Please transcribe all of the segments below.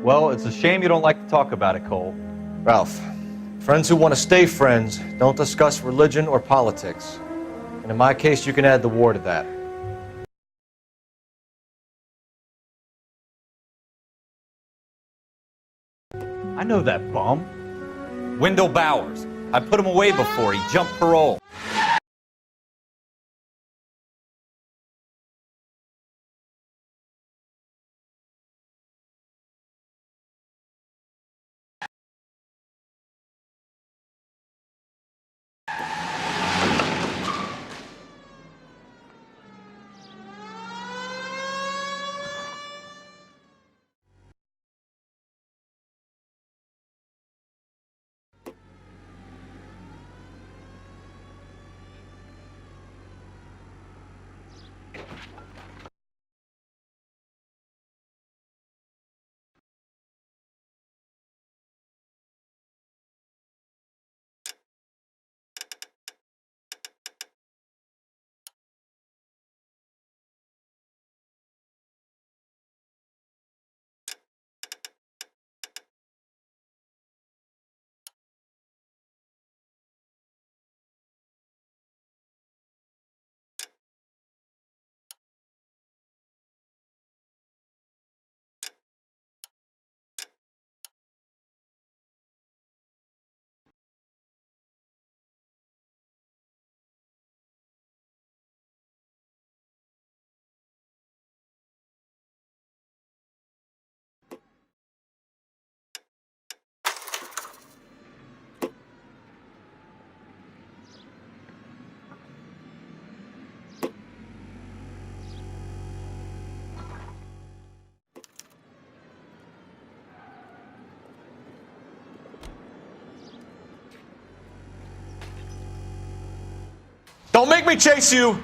Well, it's a shame you don't like to talk about it, Cole. Ralph, friends who want to stay friends don't discuss religion or politics. And in my case, you can add the war to that. I know that bum. Wendell Bowers. I put him away before he jumped parole. Don't make me chase you!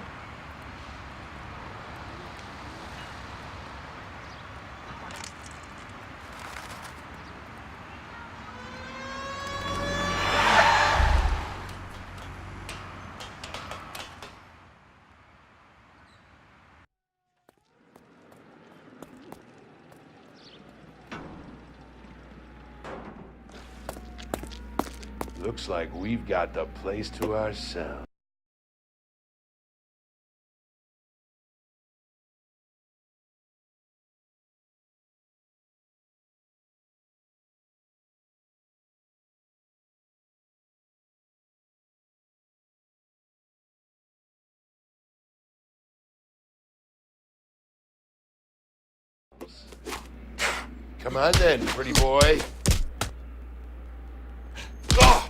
Looks like we've got the place to ourselves. Come on then, pretty boy. Oh!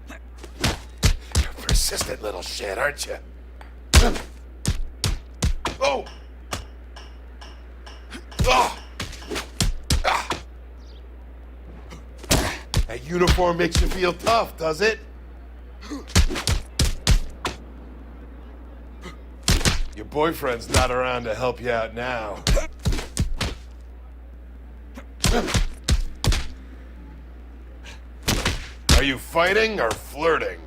You're a persistent little shit, aren't you? Oh! Oh! Ah! That uniform makes you feel tough, does it? Your boyfriend's not around to help you out now. Are you fighting or flirting?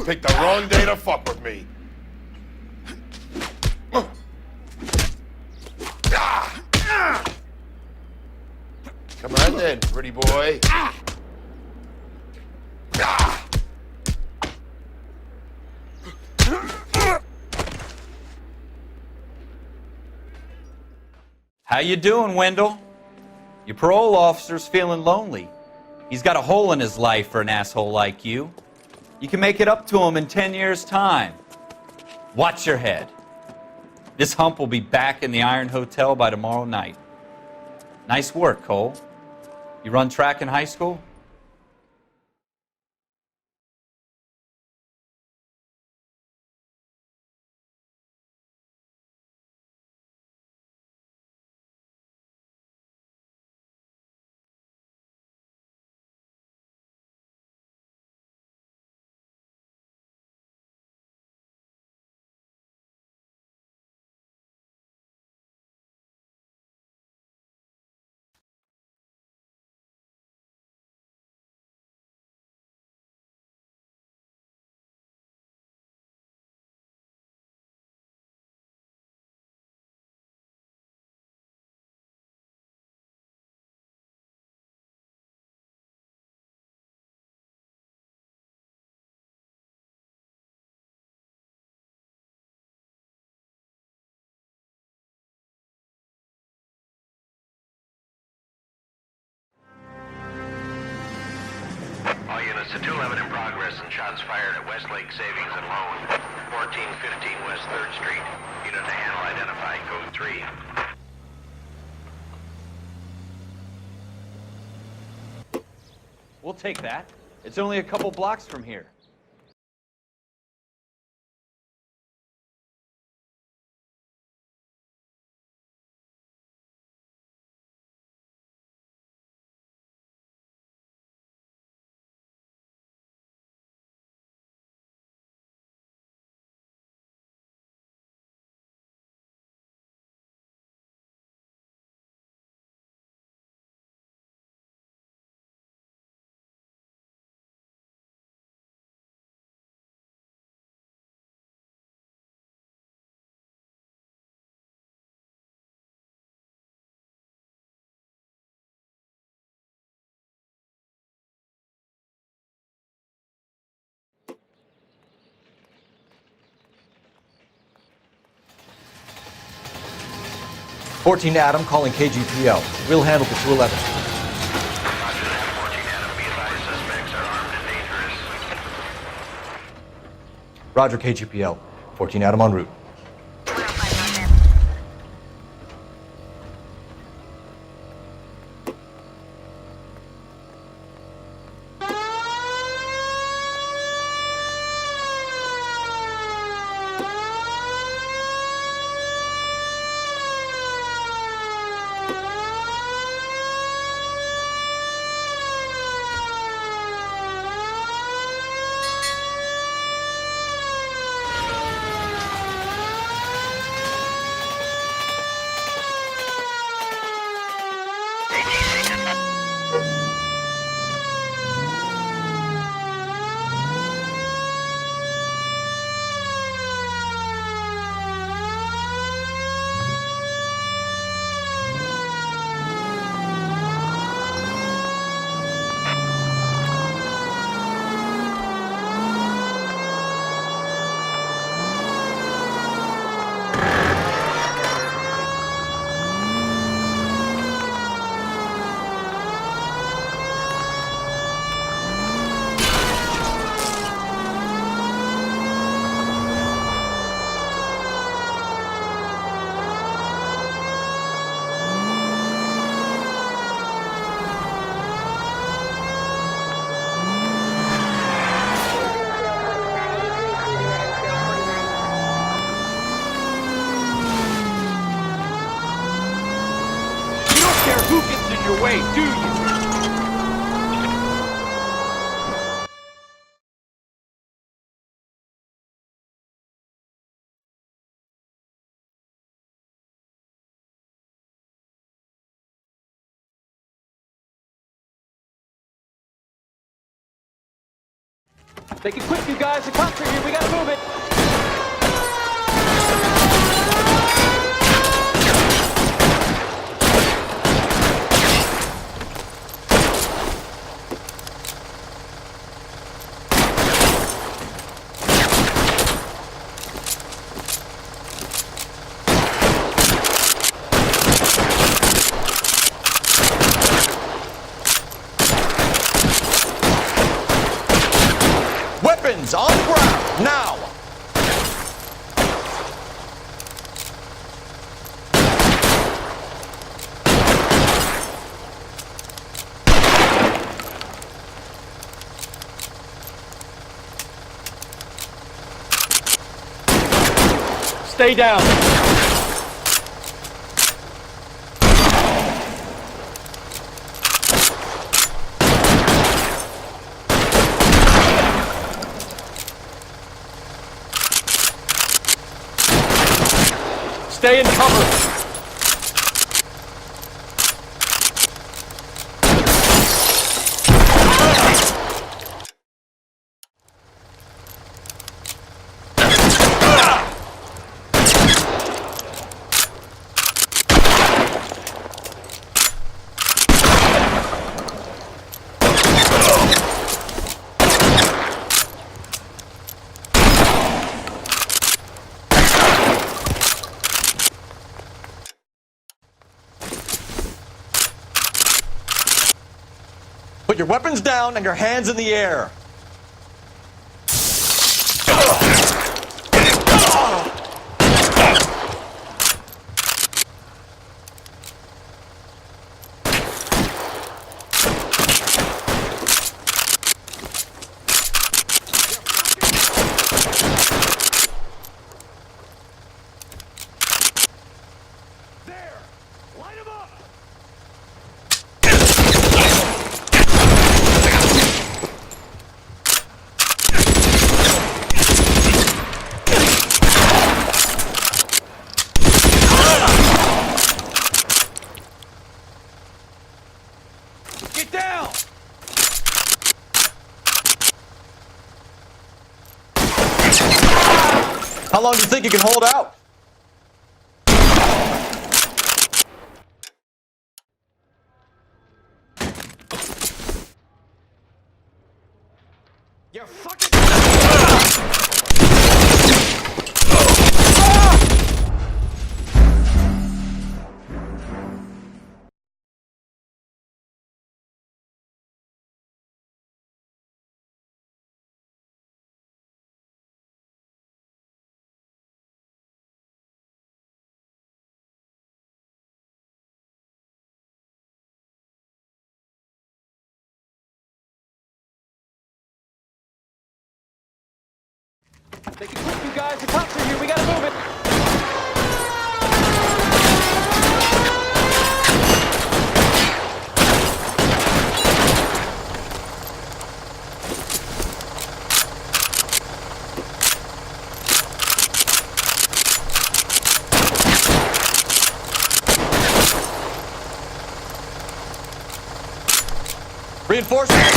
Picked the wrong day to fuck with me. Come on then, pretty boy. How you doing, Wendell? Your parole officer's feeling lonely. He's got a hole in his life for an asshole like you. You can make it up to him in 10 years' time. Watch your head. This hump will be back in the Iron Hotel by tomorrow night. Nice work, Cole. You run track in high school? a 211 in progress and shots fired at Westlake Savings and Loan, 1415 West 3rd Street. Unit to handle identified code 3. We'll take that. It's only a couple blocks from here. "14 Adam calling KGPL. We'll handle the 211. Roger that, 14 Adam. Be advised, suspects are armed and dangerous. Roger, KGPL. 14 Adam en route. Who gets in your way, do you? Make it quick, you guys. The cops are here. We gotta move it. Weapons on the ground, now! Stay down. Stay in cover. Put your weapons down and your hands in the air. down! How long do you think you can hold out? You're fucking... They can quick, you guys. The cops are here. We gotta move it. Reinforcements!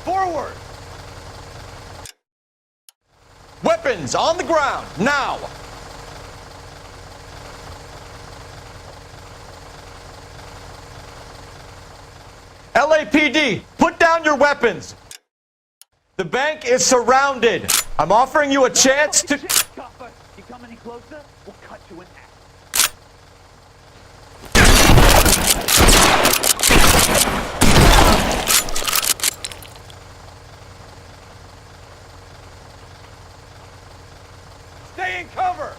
Forward! Weapons on the ground, now! LAPD, put down your weapons! The bank is surrounded. I'm offering you a chance to... You come any closer, we'll cut you in half. Stay in cover!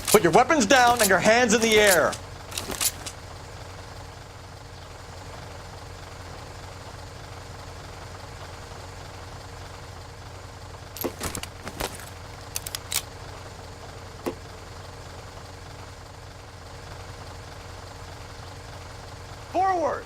Put your weapons down and your hands in the air. Forward!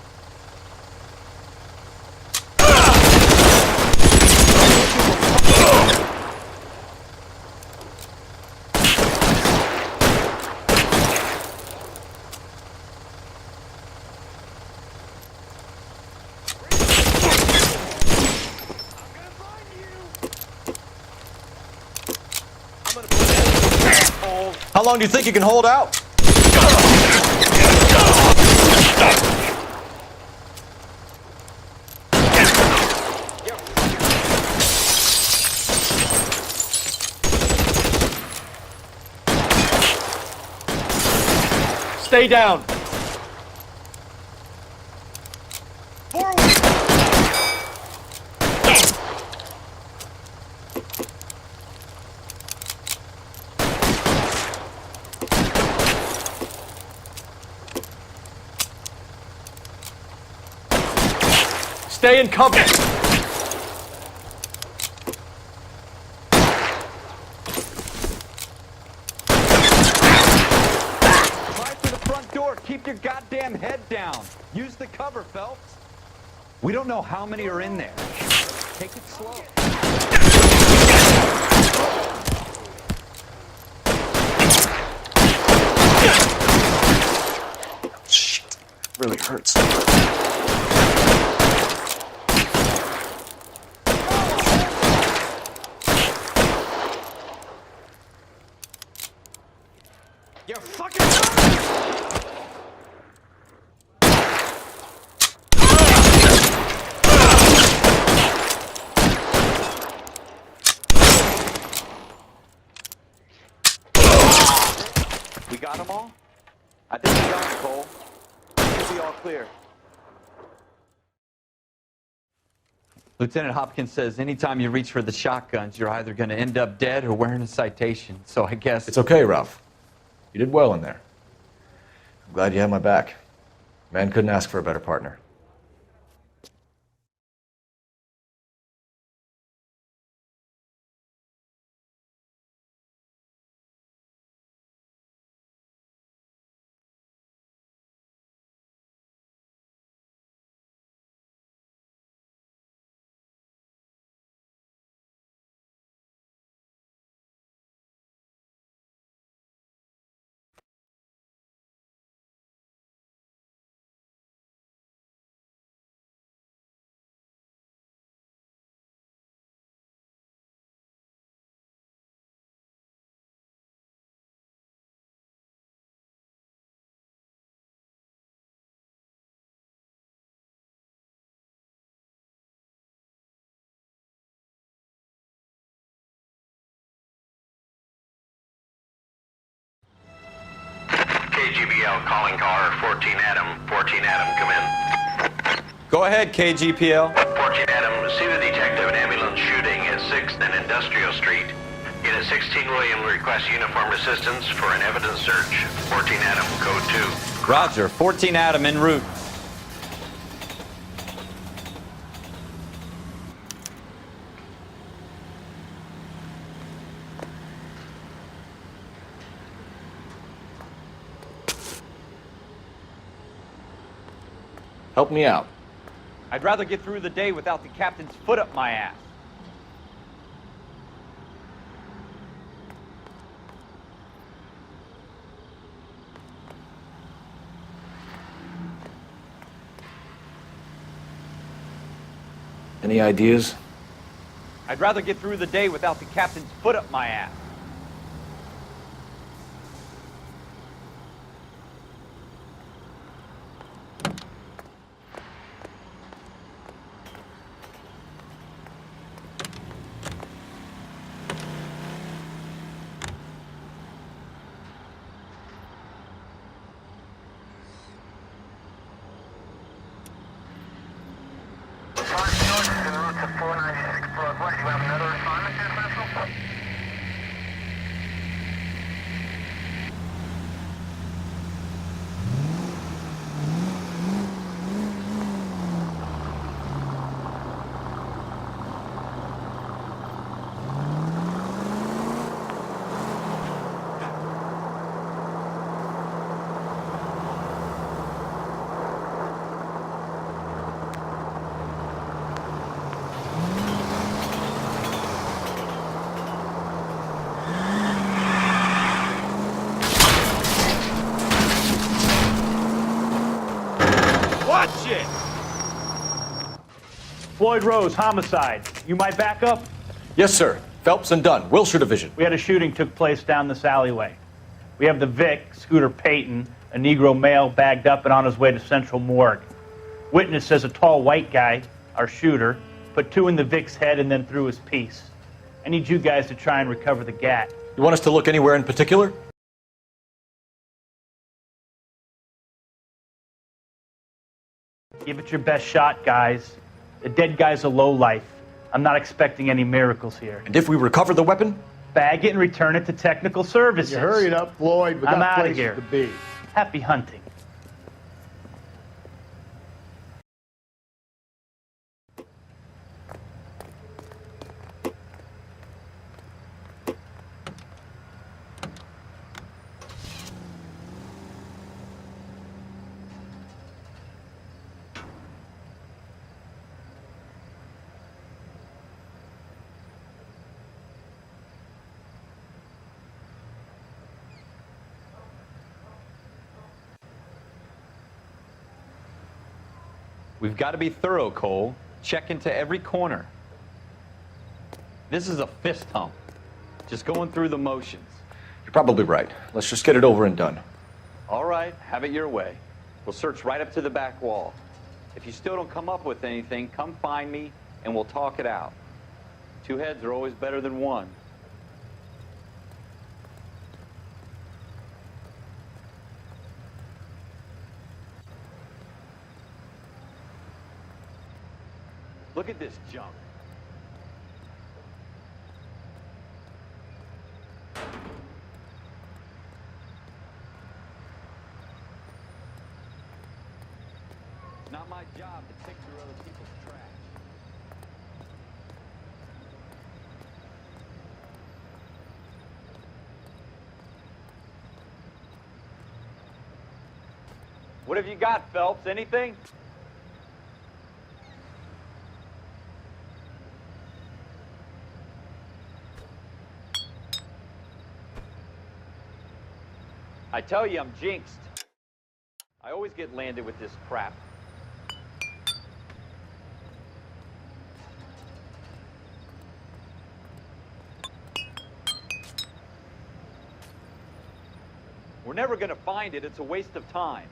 How long do you think you can hold out? Stay down. Forward! Stay in cover. Right to the front door. Keep your goddamn head down. Use the cover, Phelps. We don't know how many are in there. Take it slow. Shit. Really hurts. You're fucking right We got them all? I think we got them, Cole. Should be all clear. Lieutenant Hopkins says anytime you reach for the shotguns, you're either going to end up dead or wearing a citation. So I guess... It's okay, Ralph. You did well in there. I'm glad you had my back. Man couldn't ask for a better partner. KGBL calling car 14 Adam. 14 Adam, come in. Go ahead, KGPL. 14 Adam, see the detective in ambulance shooting at 6th and Industrial Street. Unit 16 William requests uniformed assistance for an evidence search. 14 Adam, code 2. Roger, 14 Adam en route. Help me out. I'd rather get through the day without the captain's foot up my ass. Any ideas? I'd rather get through the day without the captain's foot up my ass. Watch it! Floyd Rose, homicide. You might back up? Yes, sir. Phelps and Dunn, Wilshire Division. We had a shooting took place down this alleyway. We have the Vic, Scooter Payton, a Negro male bagged up and on his way to Central Morgue. Witness says a tall white guy, our shooter, put 2 in the Vic's head and then threw his piece. I need you guys to try and recover the gat. You want us to look anywhere in particular? Give it your best shot, guys. The dead guy's a lowlife. I'm not expecting any miracles here. And if we recover the weapon? Bag it and return it to technical services. You hurried up, Floyd. We I'm got outta places here. to be. Happy hunting. We've got to be thorough, Cole. Check into every corner. This is a fist hump. Just going through the motions. You're probably right. Let's just get it over and done. All right, have it your way. We'll search right up to the back wall. If you still don't come up with anything, come find me and we'll talk it out. 2 heads are always better than 1. Look at this junk. It's not my job to pick through other people's trash. What have you got, Phelps? Anything? I tell you, I'm jinxed. I always get landed with this crap. We're never gonna find it. It's a waste of time.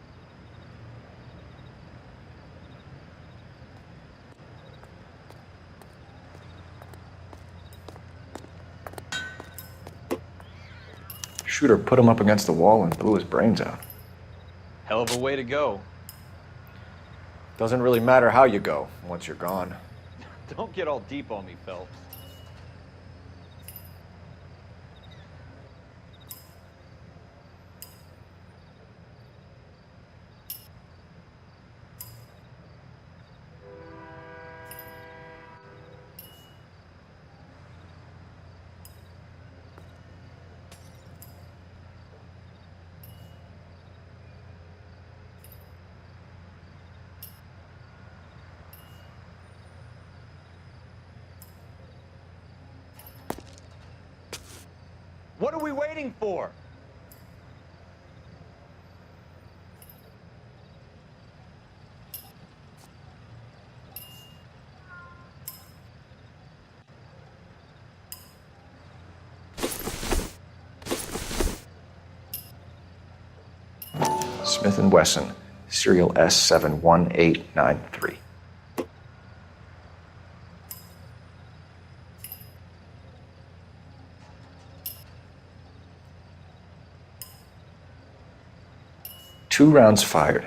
Shooter put him up against the wall and blew his brains out. Hell of a way to go. Doesn't really matter how you go once you're gone. Don't get all deep on me, Phelps. What are we waiting for? Smith & Wesson, serial S71893. Two rounds fired,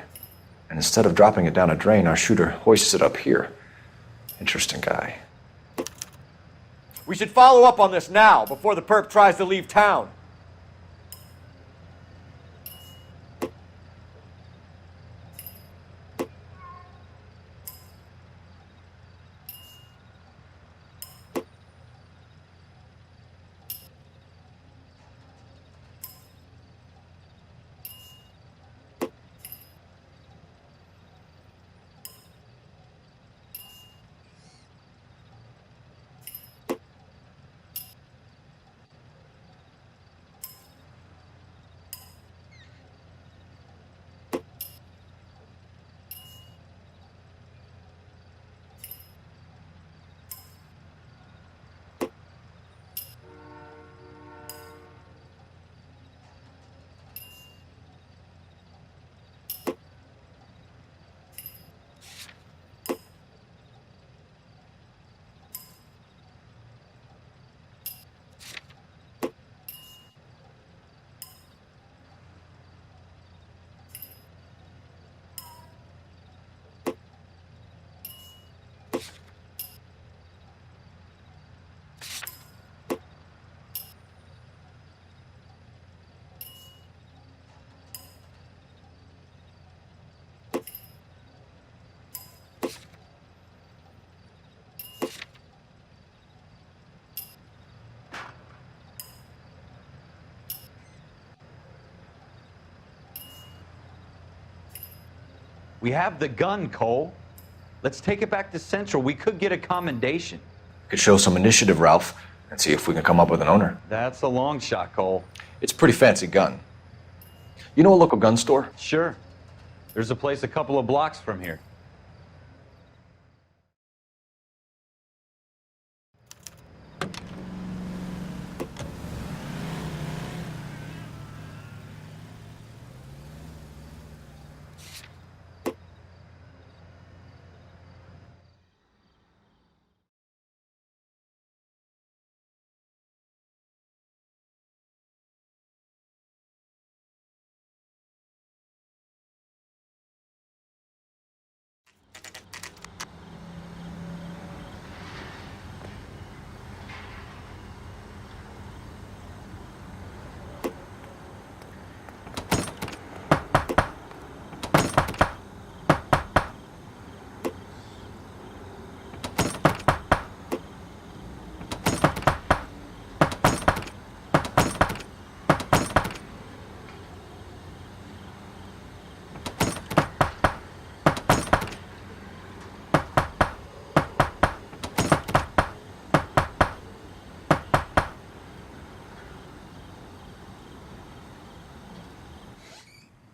and instead of dropping it down a drain, our shooter hoists it up here. Interesting guy. We should follow up on this now, before the perp tries to leave town. We have the gun, Cole. Let's take it back to Central. We could get a commendation. Could show some initiative, Ralph, and see if we can come up with an owner. That's a long shot, Cole. It's a pretty fancy gun. You know a local gun store? Sure. There's a place a couple of blocks from here.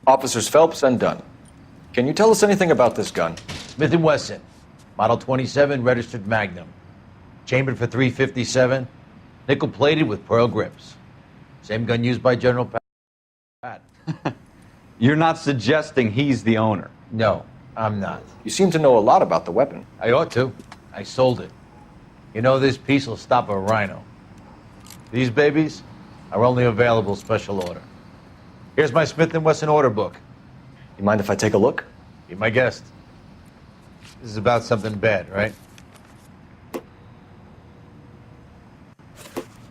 Officers Phelps and Dunn. Can you tell us anything about this gun? Smith & Wesson, Model 27, registered Magnum. Chambered for .357, nickel-plated with pearl grips. Same gun used by General Pat. You're not suggesting he's the owner? No, I'm not. You seem to know a lot about the weapon. I ought to. I sold it. You know, this piece will stop a rhino. These babies are only available special order. Here's my Smith & Wesson order book. You mind if I take a look? Be my guest. This is about something bad, right?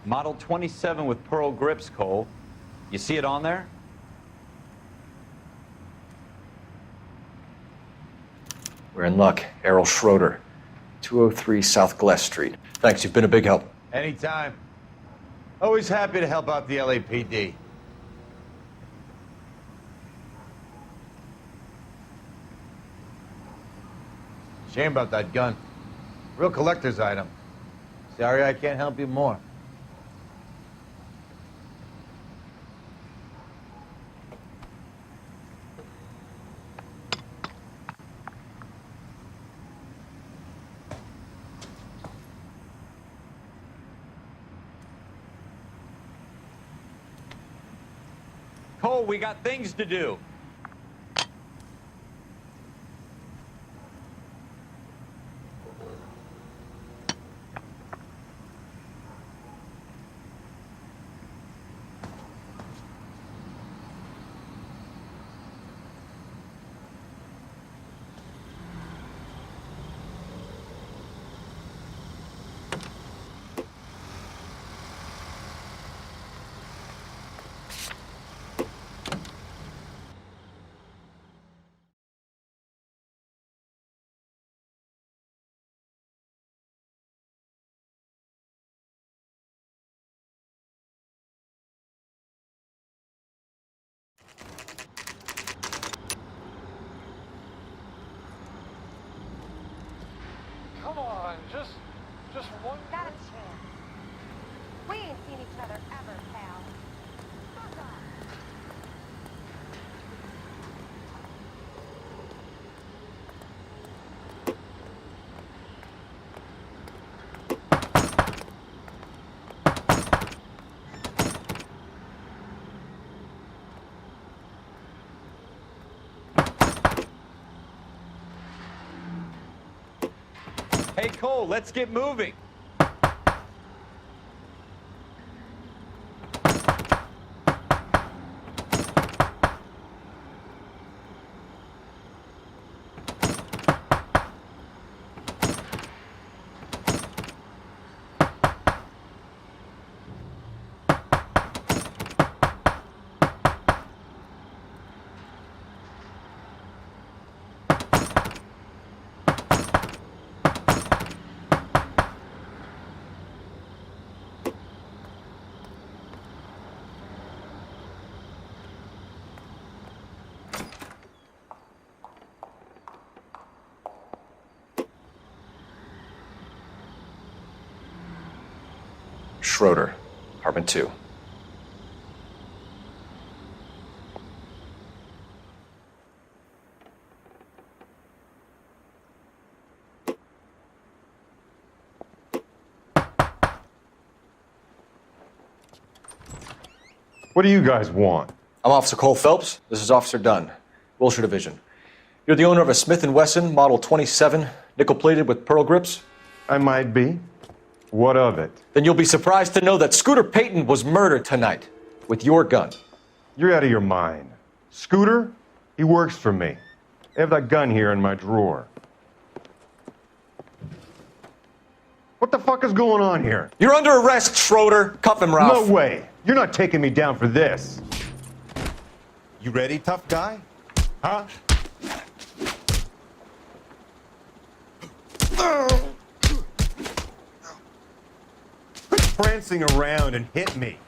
Model 27 with pearl grips, Cole. You see it on there? We're in luck. Errol Schroeder, 203 South Glass Street. Thanks, you've been a big help. Anytime. Always happy to help out the LAPD. Shame about that gun. Real collector's item. Sorry I can't help you more. Cole, we got things to do. Come on, just one. Got a chance. We ain't seen each other ever, pal. Fuck off. Hey, Cole, let's get moving. Schroeder, apartment 2. What do you guys want? I'm Officer Cole Phelps. This is Officer Dunn, Wilshire Division. You're the owner of a Smith & Wesson Model 27, nickel-plated with pearl grips? I might be. What of it? Then you'll be surprised to know that Scooter Payton was murdered tonight with your gun. You're out of your mind. Scooter? He works for me. I have that gun here in my drawer. What the fuck is going on here? You're under arrest, Schroeder. Cuff him, Ralph. No way. You're not taking me down for this. You ready, tough guy? Huh? Quit prancing around and hit me.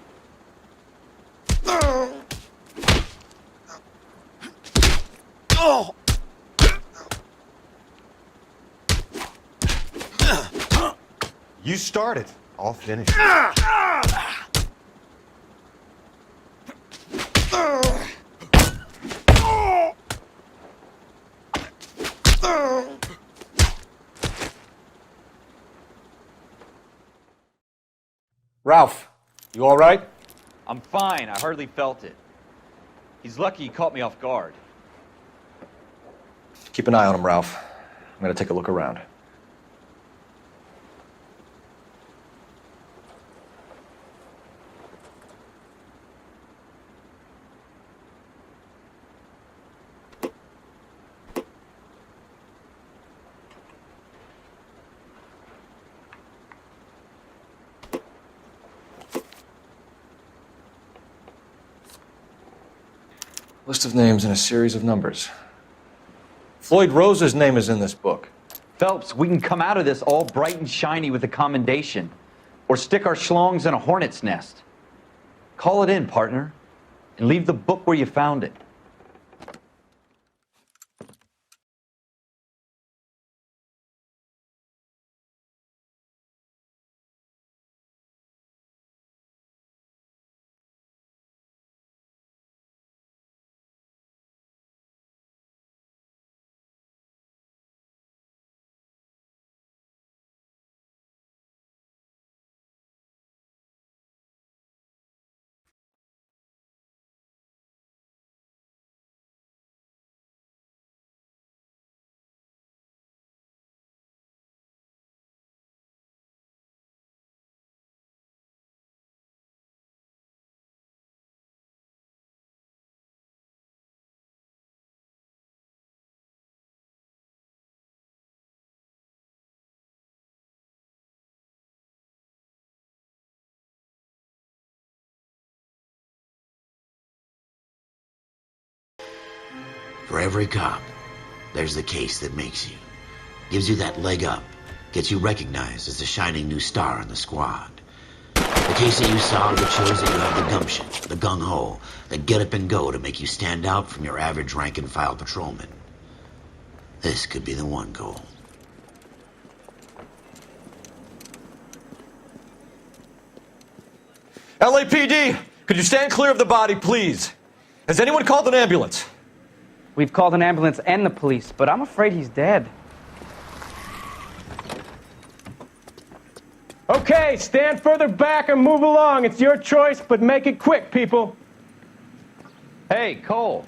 You start it. I'll finish it. Ralph, you all right? I'm fine. I hardly felt it. He's lucky he caught me off guard. Keep an eye on him, Ralph. I'm gonna take a look around. List of names and a series of numbers. Floyd Rose's name is in this book. Phelps, we can come out of this all bright and shiny with a commendation. Or stick our schlongs in a hornet's nest. Call it in, partner. And leave the book where you found it. For every cop, there's the case that makes you. Gives you that leg up. Gets you recognized as the shining new star in the squad. The case that you solved that shows that you have the gumption, the gung-ho, the get up and go to make you stand out from your average rank-and-file patrolman. This could be the one, Cole. LAPD, could you stand clear of the body, please? Has anyone called an ambulance? We've called an ambulance and the police, but I'm afraid he's dead. Okay, stand further back and move along. It's your choice, but make it quick, people. Hey, Cole.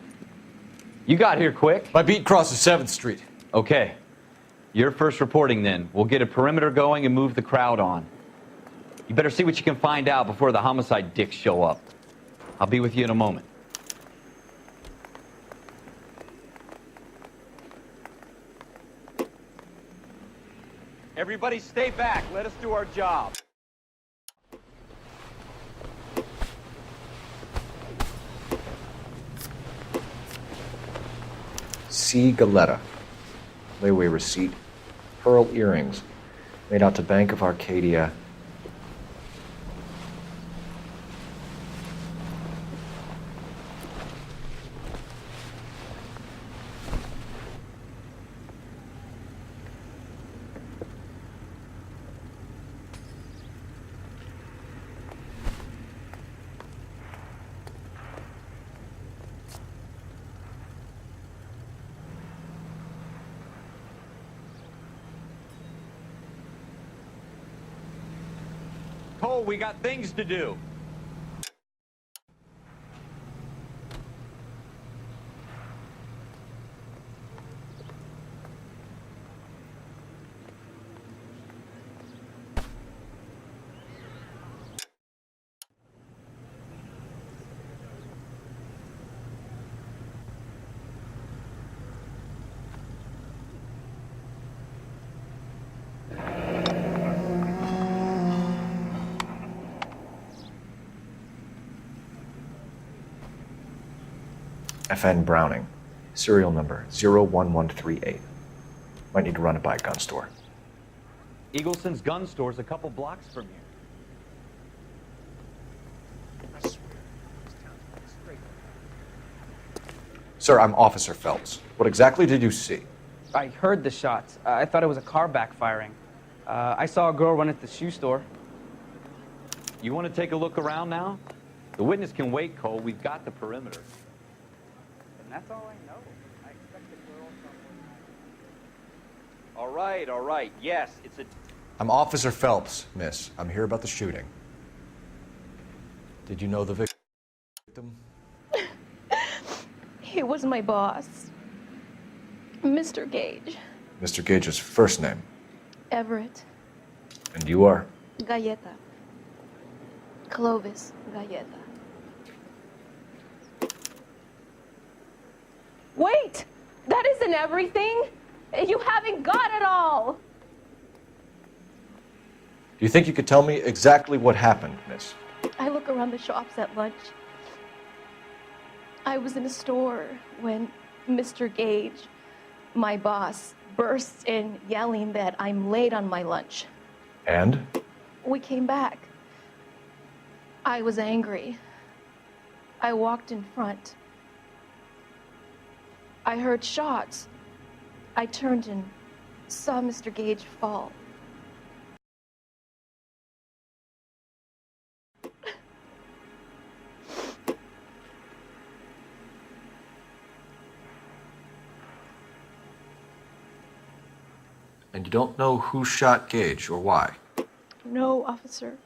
You got here quick. My beat crosses 7th Street. Okay. You're first reporting then. We'll get a perimeter going and move the crowd on. You better see what you can find out before the homicide dicks show up. I'll be with you in a moment. Everybody stay back. Let us do our job. C. Galetta. Layaway receipt. Pearl earrings. Made out to Bank of Arcadia. Cole, we got things to do. FN Browning. Serial number 01138. Might need to run it by a gun store. Eagleson's gun store's a couple blocks from here. Sir, I'm Officer Phelps. What exactly did you see? I heard the shots. I thought it was a car backfiring. I saw a girl run at the shoe store. You want to take a look around now? The witness can wait, Cole. We've got the perimeter. And that's all I know. I expect the girl somewhere. All right. Yes, it's a... I'm Officer Phelps, miss. I'm here about the shooting. Did you know the victim? He was my boss, Mr. Gage. Mr. Gage's first name. Everett. And you are? Galleta. Clovis Galleta. Wait! That isn't everything! You haven't got it all! Do you think you could tell me exactly what happened, miss? I look around the shops at lunch. I was in a store when Mr. Gage, my boss, bursts in yelling that I'm late on my lunch. And? We came back. I was angry. I walked in front. I heard shots. I turned and saw Mr. Gage fall. And you don't know who shot Gage or why? No, officer.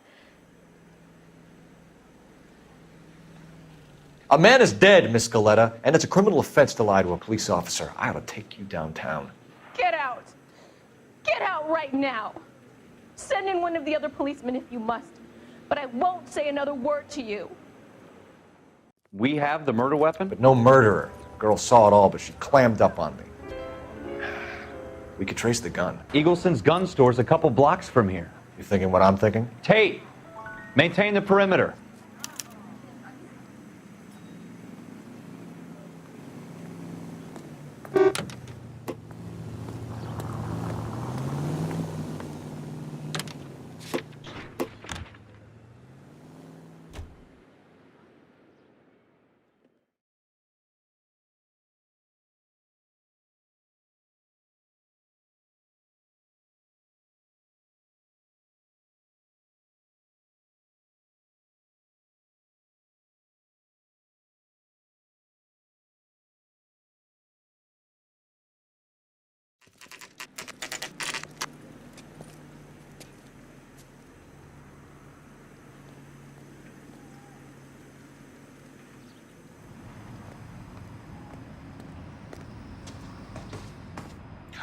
A man is dead, Miss Galletta, and it's a criminal offense to lie to a police officer. I ought to take you downtown. Get out! Get out right now! Send in one of the other policemen if you must, but I won't say another word to you. We have the murder weapon? But no murderer. The girl saw it all, but she clammed up on me. We could trace the gun. Eagleson's gun store's a couple blocks from here. You thinking what I'm thinking? Tate, maintain the perimeter.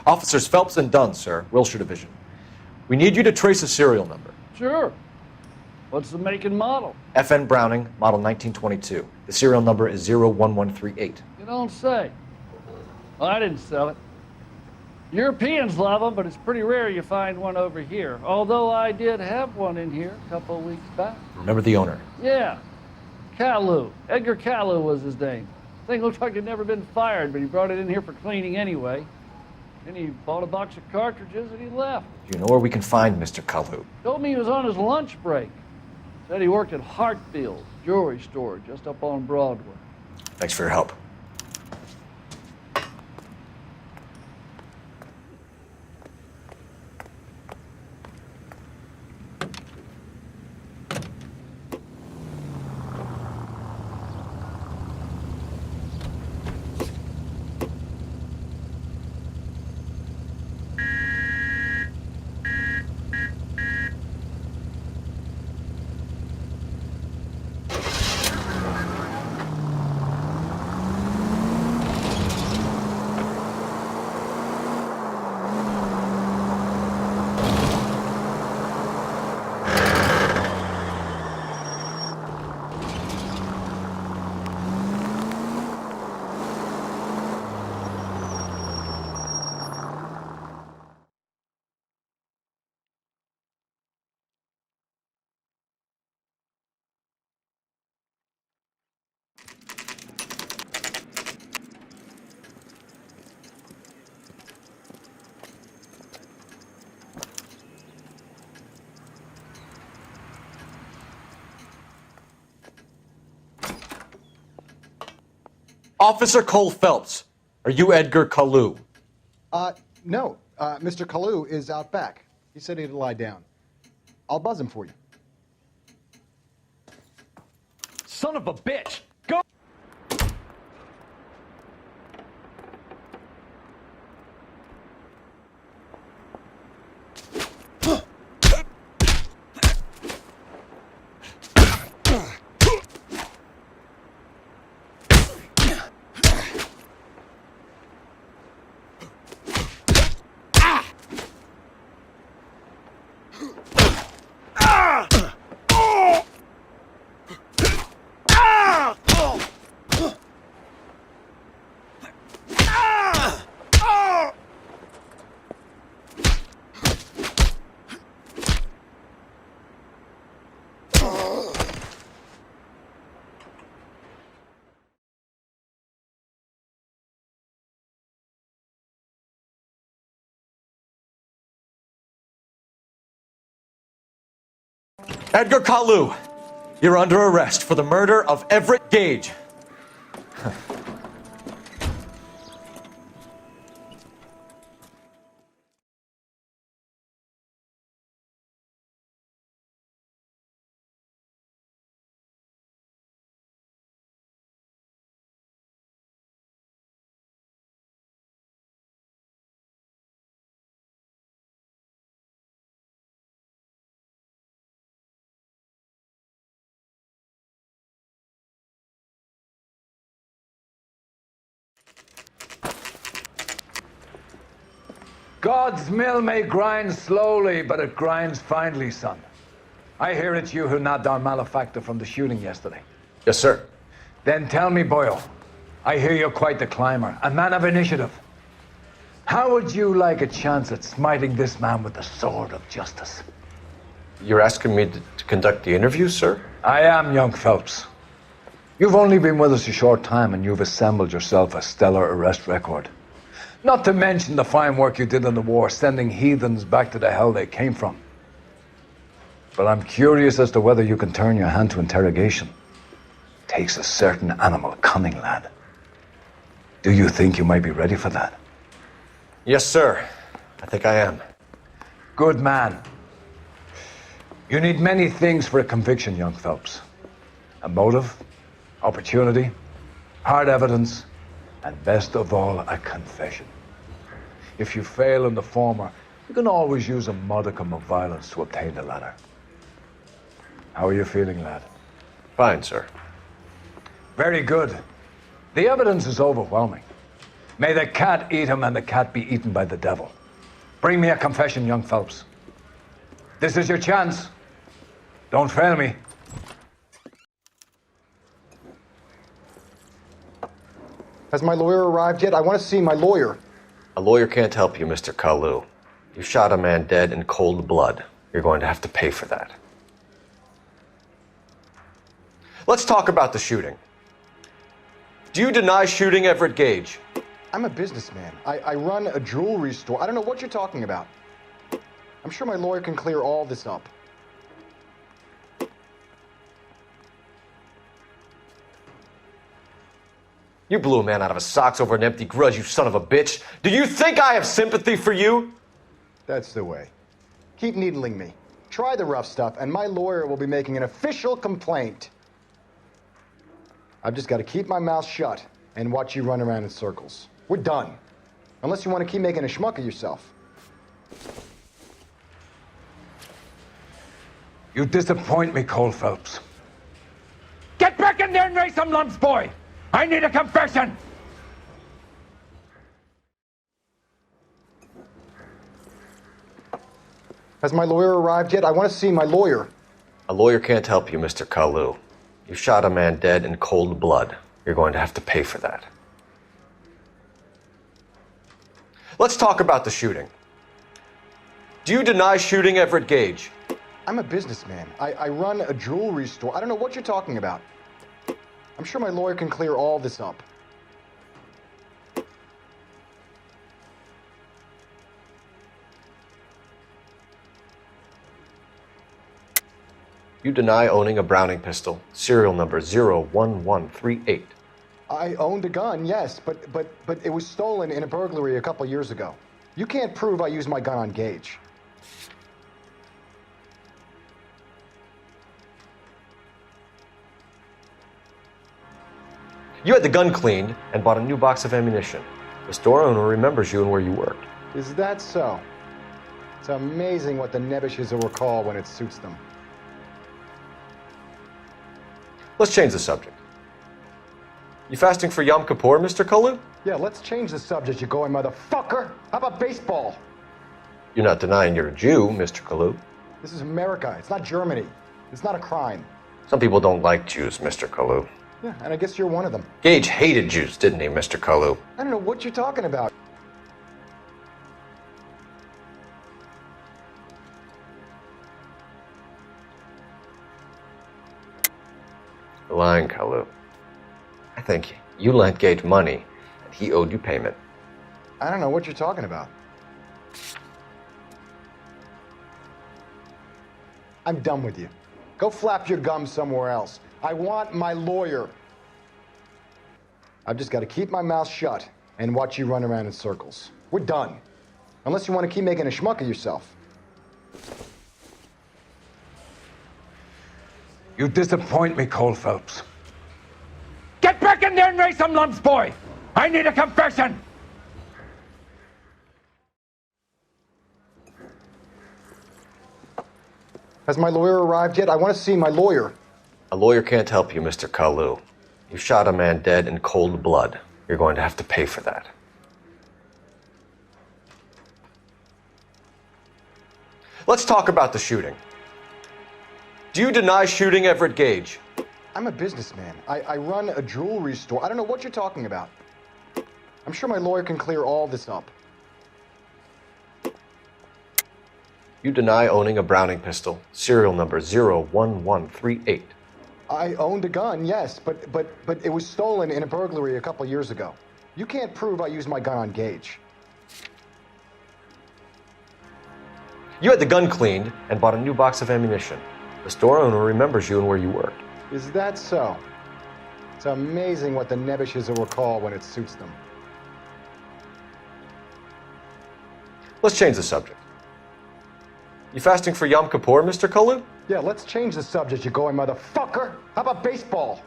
Officers Phelps and Dunn, sir, Wilshire Division. We need you to trace a serial number. Sure. What's the make and model? FN Browning, model 1922. The serial number is 01138. You don't say. Well, I didn't sell it. Europeans love them, but it's pretty rare you find one over here. Although I did have one in here a couple of weeks back. Remember the owner? Yeah. Caillou. Edgar Caillou was his name. Thing looked like it'd never been fired, but he brought it in here for cleaning anyway. Then he bought a box of cartridges and he left. Do you know where we can find Mr. Kalu? Told me he was on his lunch break. Said he worked at Hartfield's jewelry store just up on Broadway. Thanks for your help. Officer Cole Phelps, are you Edgar Kalu? No. Mr. Kalu is out back. He said he'd lie down. I'll buzz him for you. Son of a bitch! Go! Edgar Kalu, you're under arrest for the murder of Everett Gage. God's mill may grind slowly, but it grinds finely, son. I hear it's you who nabbed our malefactor from the shooting yesterday. Yes, sir. Then tell me, Boyle, I hear you're quite the climber, a man of initiative. How would you like a chance at smiting this man with the sword of justice? You're asking me to conduct the interview, sir? I am, young Phelps. You've only been with us a short time, and you've assembled yourself a stellar arrest record. Not to mention the fine work you did in the war, sending heathens back to the hell they came from. But I'm curious as to whether you can turn your hand to interrogation. Takes a certain animal cunning, lad. Do you think you might be ready for that? Yes, sir. I think I am. Good man. You need many things for a conviction, young Phelps. A motive, opportunity, hard evidence, and best of all, a confession. If you fail in the former, you can always use a modicum of violence to obtain the latter. How are you feeling, lad? Fine, sir. Very good. The evidence is overwhelming. May the cat eat him and the cat be eaten by the devil. Bring me a confession, young Phelps. This is your chance. Don't fail me. Has my lawyer arrived yet? I want to see my lawyer. A lawyer can't help you, Mr. Kalu. You shot a man dead in cold blood. You're going to have to pay for that. Let's talk about the shooting. Do you deny shooting Everett Gage? I'm a businessman. I run a jewelry store. I don't know what you're talking about. I'm sure my lawyer can clear all this up. You blew a man out of his socks over an empty grudge, you son of a bitch. Do you think I have sympathy for you? That's the way. Keep needling me. Try the rough stuff, and my lawyer will be making an official complaint. I've just got to keep my mouth shut and watch you run around in circles. We're done. Unless you want to keep making a schmuck of yourself. You disappoint me, Cole Phelps. Get back in there and raise some lumps, boy! I need a confession! Has my lawyer arrived yet? I want to see my lawyer. A lawyer can't help you, Mr. Kalu. You shot a man dead in cold blood. You're going to have to pay for that. Let's talk about the shooting. Do you deny shooting Everett Gage? I'm a businessman. I run a jewelry store. I don't know what you're talking about. I'm sure my lawyer can clear all this up. You deny owning a Browning pistol, serial number 01138. I owned a gun, yes, but it was stolen in a burglary a couple years ago. You can't prove I used my gun on Gage. You had the gun cleaned and bought a new box of ammunition. The store owner remembers you and where you worked. Is that so? It's amazing what the Nebbishes will recall when it suits them. Let's change the subject. You fasting for Yom Kippur, Mr. Kalu? Yeah, let's change the subject, you going motherfucker. How about baseball? You're not denying you're a Jew, Mr. Kalu. This is America. It's not Germany. It's not a crime. Some people don't like Jews, Mr. Kalu. Yeah, and I guess you're one of them. Gage hated Jews, didn't he, Mr. Kalu? I don't know what you're talking about. You're lying, Kalu. I think you lent Gage money, and he owed you payment. I don't know what you're talking about. I'm done with you. Go flap your gums somewhere else. I want my lawyer. I've just got to keep my mouth shut and watch you run around in circles. We're done. Unless you want to keep making a schmuck of yourself. You disappoint me, Cole Phelps. Get back in there and raise some lumps, boy! I need a confession! Has my lawyer arrived yet? I want to see my lawyer. A lawyer can't help you, Mr. Kalu. You shot a man dead in cold blood. You're going to have to pay for that. Let's talk about the shooting. Do you deny shooting Everett Gage? I'm a businessman. I run a jewelry store. I don't know what you're talking about. I'm sure my lawyer can clear all this up. You deny owning a Browning pistol, serial number 01138. I owned a gun, yes, but it was stolen in a burglary a couple years ago. You can't prove I used my gun on Gage. You had the gun cleaned and bought a new box of ammunition. The store owner remembers you and where you worked. Is that so? It's amazing what the nebbishes will recall when it suits them. Let's change the subject. You fasting for Yom Kippur, Mr. Kalu? Yeah, let's change the subject, you going motherfucker. How about baseball?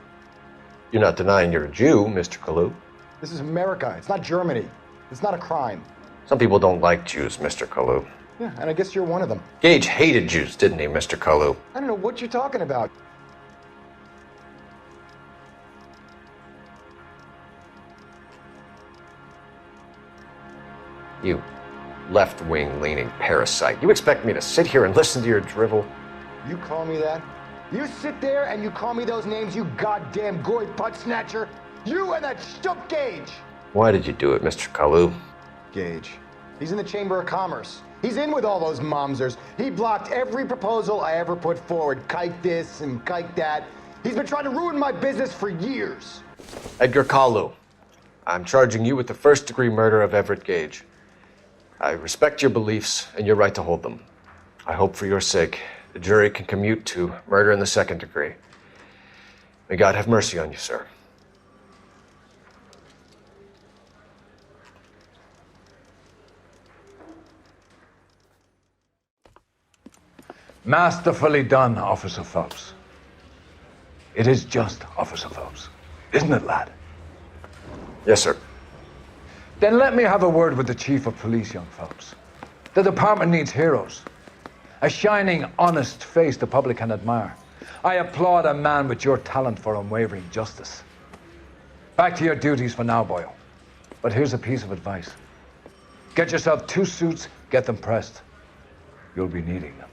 You're not denying you're a Jew, Mr. Kalu. This is America. It's not Germany. It's not a crime. Some people don't like Jews, Mr. Kalu. Yeah, and I guess you're one of them. Gage hated Jews, didn't he, Mr. Kalu? I don't know what you're talking about. You left-wing leaning parasite. You expect me to sit here and listen to your drivel? You call me that? You sit there and you call me those names, you goddamn goy putt snatcher? You and that stup Gage! Why did you do it, Mr. Kalu? Gage. He's in the Chamber of Commerce. He's in with all those momsers. He blocked every proposal I ever put forward. Kike this and kike that. He's been trying to ruin my business for years. Edgar Kalu, I'm charging you with the first-degree murder of Everett Gage. I respect your beliefs and your right to hold them. I hope for your sake the jury can commute to murder in the second degree. May God have mercy on you, sir. Masterfully done, Officer Phelps. It is just Officer Phelps, isn't it, lad? Yes, sir. Then let me have a word with the Chief of Police, young Phelps. The department needs heroes. A shining, honest face the public can admire. I applaud a man with your talent for unwavering justice. Back to your duties for now, boyo. But here's a piece of advice. Get yourself 2 suits, get them pressed. You'll be needing them.